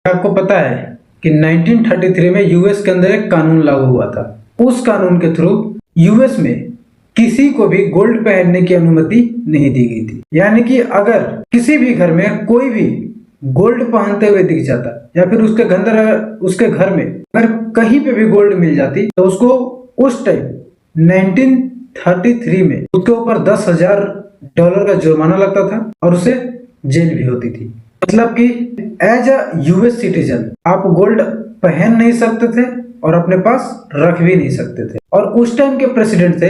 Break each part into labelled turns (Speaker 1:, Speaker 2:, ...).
Speaker 1: आपको पता है कि 1933 में यूएस के अंदर एक कानून लागू हुआ था। उस कानून के थ्रू यूएस में किसी को भी गोल्ड पहनने की अनुमति नहीं दी गई थी। यानी कि अगर किसी भी घर में कोई भी गोल्ड पहनते हुए दिख जाता या फिर उसके घर में अगर कहीं पे भी गोल्ड मिल जाती तो उसको उस टाइम 1933 में उसके ऊपर $10,000 का जुर्माना लगता था और उसे जेल भी होती थी। मतलब कि एज अ यूएस सिटीजन आप गोल्ड पहन नहीं सकते थे और अपने पास रख भी नहीं सकते थे। और उस टाइम के प्रेसिडेंट थे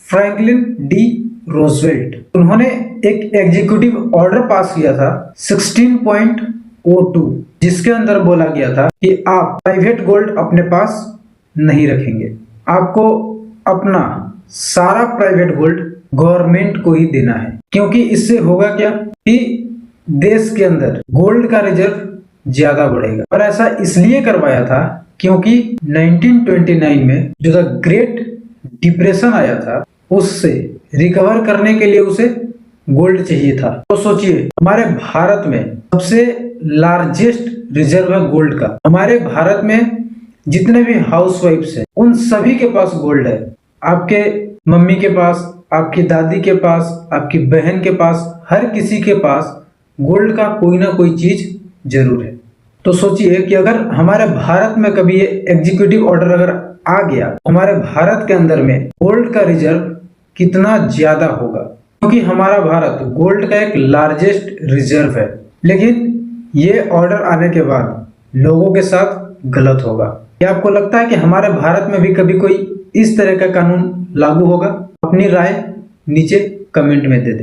Speaker 1: फ्रैंकलिन डी रोजवेल्ट। उन्होंने एक एग्जीक्यूटिव ऑर्डर पास किया था 16.02 जिसके अंदर बोला गया था कि आप प्राइवेट गोल्ड अपने पास नहीं रखेंगे, आपको अपना सारा प्राइवेट गोल्ड गवर्नमेंट को ही देना है। क्योंकि इससे होगा क्या कि देश के अंदर गोल्ड का रिजर्व ज्यादा बढ़ेगा। और ऐसा इसलिए करवाया था क्योंकि 1929 में जो द ग्रेट डिप्रेशन आया था उससे रिकवर करने के लिए उसे गोल्ड चाहिए था। तो सोचिए हमारे भारत में सबसे लार्जेस्ट रिजर्व है गोल्ड का। हमारे भारत में जितने भी हाउसवाइफ्स हैं उन सभी के पास गोल्ड है। आपके मम्मी के पास, आपकी दादी के पास, आपकी बहन के पास, हर किसी के पास गोल्ड का कोई ना कोई चीज जरूर है। तो सोचिए कि अगर हमारे भारत में कभी ये एग्जीक्यूटिव ऑर्डर अगर आ गया, हमारे भारत के अंदर में गोल्ड का रिजर्व कितना ज्यादा होगा। क्योंकि हमारा भारत गोल्ड का एक लार्जेस्ट रिजर्व है। लेकिन ये ऑर्डर आने के बाद लोगों के साथ गलत होगा। क्या आपको लगता है कि हमारे भारत में भी कभी कोई इस तरह का कानून लागू होगा? अपनी राय नीचे कमेंट में दे दें।